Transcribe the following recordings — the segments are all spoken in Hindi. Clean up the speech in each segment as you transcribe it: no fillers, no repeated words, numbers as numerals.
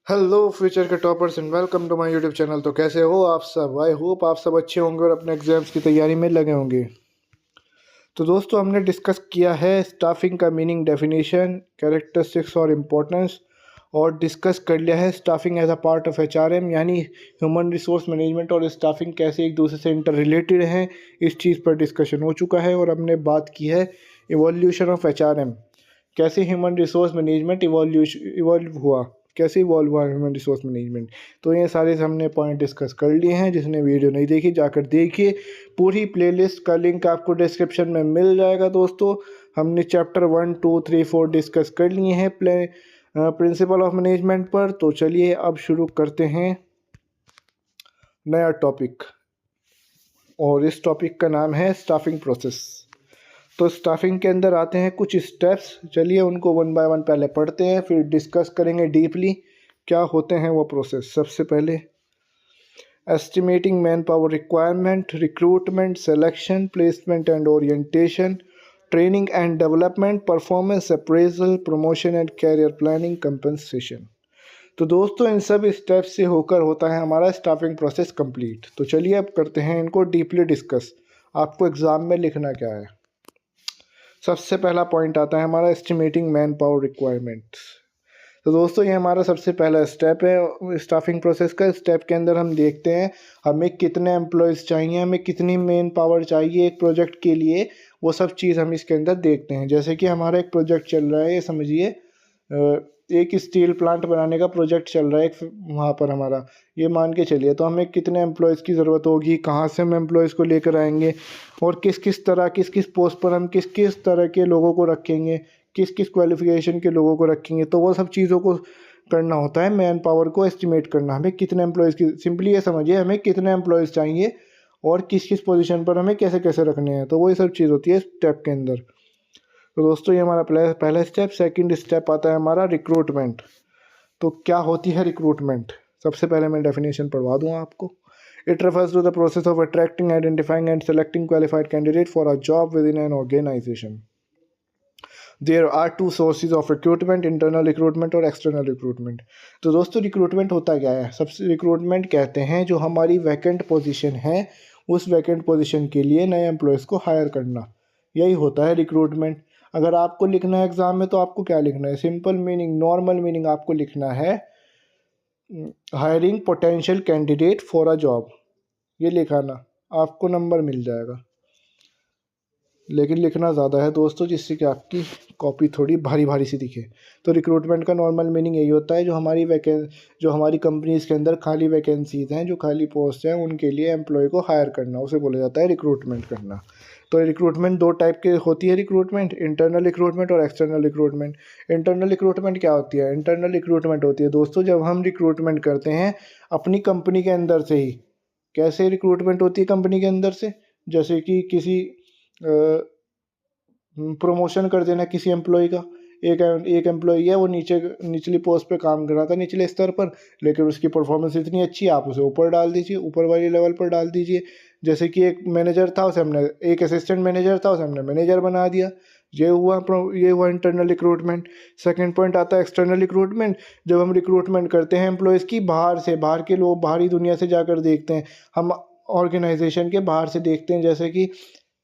हेलो फ्यूचर के toppers and welcome to my YouTube channel. तो कैसे हो आप सब? आई होप आप सब अच्छे होंगे और अपने एग्जाम्स की तैयारी में लगे होंगे। तो दोस्तों, हमने डिस्कस किया है स्टाफिंग का मीनिंग, डेफिनेशन, कैरेक्टरिस्टिक्स और इम्पोर्टेंस, और डिस्कस कर लिया है staffing as a part of HRM, यानी ह्यूमन रिसोर्स मैनेजमेंट और स्टाफिंग कैसे एक दूसरे से इंटर रिलेटेड हैं। इस चीज़ पर डिस्कशन हो चुका है। और हमने बात की है इवोल्यूशन ऑफ एचआरएम, कैसे ह्यूमन रिसोर्स मैनेजमेंट इवॉल्व हुआ, कैसे इवॉल्व हुआ ह्यूमन रिसोर्स मैनेजमेंट। तो ये सारे हमने पॉइंट डिस्कस कर लिए हैं। जिसने वीडियो नहीं देखी जाकर देखिए, पूरी प्लेलिस्ट का लिंक आपको डिस्क्रिप्शन में मिल जाएगा। दोस्तों, हमने चैप्टर 1, 2, 3, 4 डिस्कस कर लिए हैं प्रिंसिपल ऑफ मैनेजमेंट पर। तो चलिए अब शुरू करते हैं नया टॉपिक, और इस टॉपिक का नाम है स्टाफिंग प्रोसेस। तो स्टाफिंग के अंदर आते हैं कुछ स्टेप्स। चलिए उनको वन बाय वन पहले पढ़ते हैं, फिर डिस्कस करेंगे डीपली क्या होते हैं वो प्रोसेस। सबसे पहले estimating man power requirement, recruitment, selection, placement and orientation, training and development, performance appraisal, promotion and career planning, compensation. तो दोस्तों, इन सब स्टेप्स से होकर होता है हमारा स्टाफिंग प्रोसेस कंप्लीट। तो चलिए अब करते हैं इनको डीपली डिस्कस। आपको एग्ज़ाम में लिखना क्या है। सबसे पहला पॉइंट आता है हमारा एस्टिमेटिंग मैन पावर रिक्वायरमेंट्स। तो दोस्तों, ये हमारा सबसे पहला स्टेप है स्टाफिंग प्रोसेस का। स्टेप के अंदर हम देखते हैं हमें कितने एम्प्लॉयज़ चाहिए, हमें कितनी मैन पावर चाहिए एक प्रोजेक्ट के लिए। वो सब चीज़ हम इसके अंदर देखते हैं। जैसे कि हमारा एक प्रोजेक्ट चल रहा है, ये समझिए एक स्टील प्लांट बनाने का प्रोजेक्ट चल रहा है एक वहाँ पर हमारा, ये मान के चलिए। तो हमें कितने एम्प्लॉयज़ की ज़रूरत होगी, कहाँ से हम एम्प्लॉयज़ को लेकर आएंगे, और किस किस तरह किस किस पोस्ट पर हम किस किस तरह के लोगों को रखेंगे, किस किस क्वालिफिकेशन के लोगों को रखेंगे। तो वो सब चीज़ों को करना होता है, मैन पावर को एस्टिमेट करना। हमें कितने एम्प्लॉयज़ की, सिंपली ये समझिए हमें कितने एम्प्लॉयज़ चाहिए और किस किस पोजीशन पर हमें कैसे कैसे रखने हैं। तो वही सब चीज़ होती है स्टेप के अंदर। तो दोस्तों, ये हमारा पहला स्टेप। सेकंड स्टेप आता है हमारा रिक्रूटमेंट। तो क्या होती है रिक्रूटमेंट? सबसे पहले मैं डेफिनेशन पढ़वा दूँ आपको। It refers to the process of attracting, identifying and selecting qualified candidate for a job within an organization. There are two sources of recruitment, internal recruitment और external recruitment. तो दोस्तों, रिक्रूटमेंट होता क्या है? सबसे रिक्रूटमेंट कहते हैं जो हमारी वैकेंट पोजीशन है, उस वैकेंट पोजीशन के लिए नए एम्प्लॉयज़ को हायर करना, यही होता है रिक्रूटमेंट। अगर आपको लिखना है एग्ज़ाम में, तो आपको क्या लिखना है? सिंपल मीनिंग, नॉर्मल मीनिंग आपको लिखना है hiring potential candidate for a job. ये लिखाना, आपको नंबर मिल जाएगा। लेकिन लिखना ज़्यादा है दोस्तों, जिससे कि आपकी कॉपी थोड़ी भारी भारी सी दिखे। तो रिक्रूटमेंट का नॉर्मल मीनिंग यही होता है जो हमारी कंपनीज़ के अंदर खाली वैकेंसीज़ हैं, जो खाली पोस्ट हैं, उनके लिए एम्प्लॉय को हायर करना, उसे बोला जाता है रिक्रूटमेंट करना। तो रिक्रूटमेंट दो टाइप के होती है रिक्रूटमेंट, इंटरनल रिक्रूटमेंट और एक्सटर्नल रिक्रूटमेंट। इंटरनल रिक्रूटमेंट क्या होती है? इंटरनल रिक्रूटमेंट होती है दोस्तों जब हम रिक्रूटमेंट करते हैं अपनी कंपनी के अंदर से ही। कैसे रिक्रूटमेंट होती है कंपनी के अंदर से? जैसे कि किसी प्रमोशन कर देना किसी एम्प्लॉय का। एक एम्प्लॉई है, वो निचली पोस्ट पे काम कर रहा था, निचले स्तर पर, लेकिन उसकी परफॉर्मेंस इतनी अच्छी है, आप उसे ऊपर डाल दीजिए, ऊपर वाली लेवल पर डाल दीजिए। जैसे कि एक मैनेजर था, उसे हमने, एक असिस्टेंट मैनेजर था, उसे हमने मैनेजर बना दिया। ये हुआ इंटरनल रिक्रूटमेंट। सेकंड पॉइंट आता है एक्सटर्नल रिक्रूटमेंट। जब हम रिक्रूटमेंट करते हैं एम्प्लॉयज़ की बाहर से, बाहर के लोग बाहरी दुनिया से जाकर देखते हैं, हम ऑर्गेनाइजेशन के बाहर से देखते हैं। जैसे कि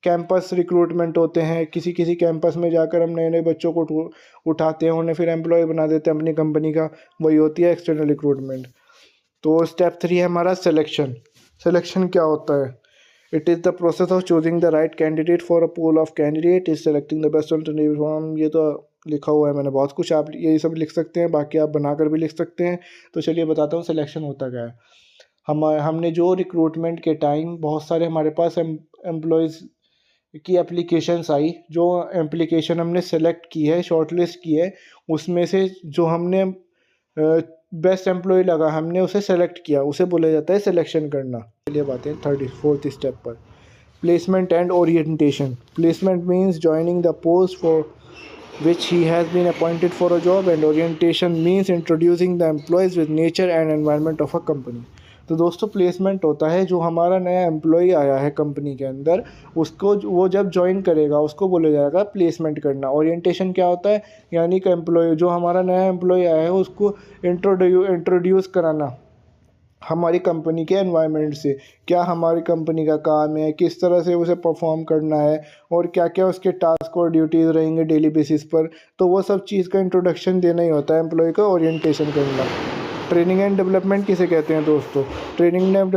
कैंपस रिक्रूटमेंट होते हैं, किसी किसी कैंपस में जाकर हम नए नए बच्चों को उठाते हैं, उन्हें फिर एम्प्लॉय बना देते हैं अपनी कंपनी का। वही होती है एक्सटर्नल रिक्रूटमेंट। तो स्टेप 3 है हमारा सिलेक्शन। सिलेक्शन क्या होता है? It is the process of choosing the right candidate for a pool of candidate, is selecting the best alternative from. ये तो लिखा हुआ है मैंने बहुत कुछ, आप यही सब लिख सकते हैं, बाकी आप बनाकर भी लिख सकते हैं। तो चलिए बताता हूँ सिलेक्शन होता क्या है। हमने जो रिक्रूटमेंट के टाइम बहुत सारे हमारे पास एम्प्लॉयज़ की एप्लीकेशंस आई, जो एप्लीकेशन हमने सेलेक्ट की है, शॉर्टलिस्ट की है, उसमें से जो हमने बेस्ट एम्प्लॉय लगा, हमने उसे सेलेक्ट किया, उसे बोला जाता है सिलेक्शन करना। चलिए बातें थर्ड फोर्थ स्टेप पर। Placement and orientation. Placement means joining the post for which he has been appointed for a job, and orientation means introducing the employees with nature and environment of a company. तो दोस्तों प्लेसमेंट होता है जो हमारा नया एम्प्लॉय आया है कंपनी के अंदर, उसको वो जब ज्वाइन करेगा उसको बोला जाएगा प्लेसमेंट करना। ओरिएंटेशन क्या होता है, यानी कि एम्प्लॉय जो हमारा नया एम्प्लॉय आया है उसको इंट्रोड्यूस कराना हमारी कंपनी के एनवायरनमेंट से, क्या हमारी कंपनी का काम है, किस तरह से उसे परफॉर्म करना है और क्या क्या उसके टास्क और ड्यूटीज़ रहेंगे डेली बेसिस पर। तो वो सब चीज़ का इंट्रोडक्शन देना ही होता है एम्प्लॉय का, ओरिएंटेशन करना। ट्रेनिंग एंड डेवलपमेंट किसे कहते हैं दोस्तों, ट्रेनिंग एंड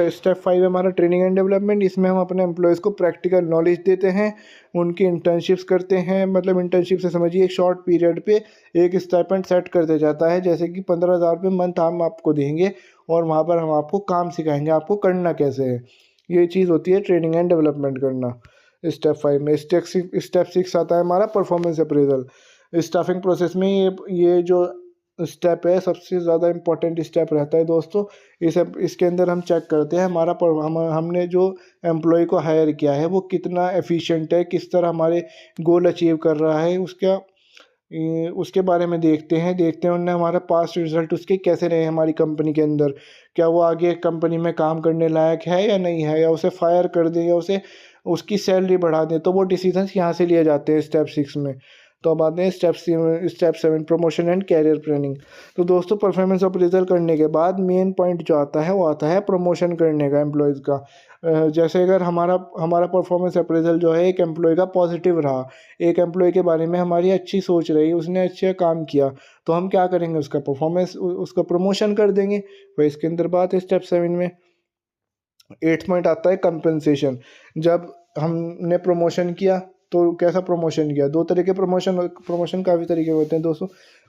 स्टेप 5 है हमारा ट्रेनिंग एंड डेवलपमेंट। इसमें हम अपने एम्प्लॉयज़ को प्रैक्टिकल नॉलेज देते हैं, उनकी इंटर्नशिप्स करते हैं। मतलब इंटर्नशिप से समझिए एक शॉर्ट पीरियड पे एक स्टाइपेंड सेट कर दिया जाता है, जैसे कि 15,000 रुपये मंथ हम आपको देंगे और वहाँ पर हम आपको काम सिखाएंगे, आपको करना कैसे है। ये चीज़ होती है ट्रेनिंग एंड डेवलपमेंट करना। स्टेप 5 में स्टेप 6 आता है हमारा परफॉर्मेंस अप्रेजल। स्टाफिंग प्रोसेस में ये जो स्टेप है सबसे ज़्यादा इम्पोर्टेंट स्टेप रहता है दोस्तों। इसके अंदर हम चेक करते हैं हमारा हमने जो एम्प्लॉय को हायर किया है वो कितना एफिशिएंट है, किस तरह हमारे गोल अचीव कर रहा है, उसके बारे में देखते हैं उनने हमारा पास्ट रिजल्ट उसके कैसे रहे हमारी कंपनी के अंदर, क्या वो आगे कंपनी में काम करने लायक है या नहीं है, या उसे फायर कर दें या उसे उसकी सैलरी बढ़ा दें। तो वो डिसीजंस यहाँ से लिए जाते हैं स्टेप 6 में। तो अब आते हैं step 7 promotion and career planning. तो दोस्तों परफॉर्मेंस अप्रेजल करने के बाद मेन पॉइंट जो आता है वो आता है प्रमोशन करने का एम्प्लॉयज़ का। जैसे अगर हमारा परफॉर्मेंस अप्रेजल जो है एक एम्प्लॉय का पॉजिटिव रहा, एक एम्प्लॉय के बारे में हमारी अच्छी सोच रही, उसने अच्छा काम किया, तो हम क्या करेंगे, उसका परफॉर्मेंस उसका प्रमोशन कर देंगे। वह इसके अंदर बात है स्टेप 7 में। 8th पॉइंट आता है कंपनसेशन। जब हमने प्रमोशन किया तो कैसा प्रमोशन किया, दो तरह के प्रमोशन काफ़ी तरीके के होते हैं दोस्तों।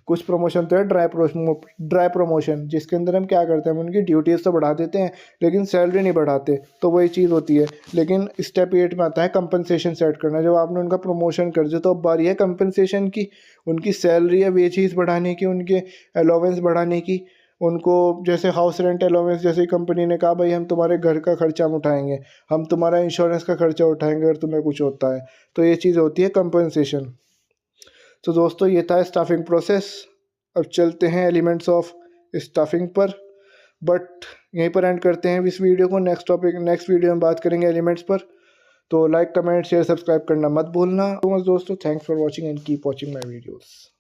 कुछ प्रमोशन तो है ड्राई प्रमोशन, जिसके अंदर हम क्या करते हैं, हम उनकी ड्यूटीज़ तो बढ़ा देते हैं लेकिन सैलरी नहीं बढ़ाते, तो वही चीज़ होती है। लेकिन स्टेप 8 में आता है कंपनसेशन सेट करना। जब आपने उनका प्रमोशन कर दिया तो अब बारी है कंपनसेशन की, उनकी सैलरी या वेजेस बढ़ाने की, उनके अलाउंस बढ़ाने की। उनको जैसे हाउस रेंट अलाउंस, जैसे कंपनी ने कहा भाई हम तुम्हारे घर का खर्चा हम उठाएंगे, हम तुम्हारा इंश्योरेंस का खर्चा उठाएंगे अगर तुम्हें कुछ होता है, तो ये चीज़ होती है कंपनसेशन। तो दोस्तों ये था स्टाफिंग प्रोसेस। अब चलते हैं एलिमेंट्स ऑफ स्टाफिंग पर, बट यहीं पर एंड करते हैं इस वीडियो को। नेक्स्ट वीडियो में बात करेंगे एलिमेंट्स पर। तो लाइक कमेंट शेयर सब्सक्राइब करना मत भूलना। तो दोस्तों thanks for watching and keep watching my videos.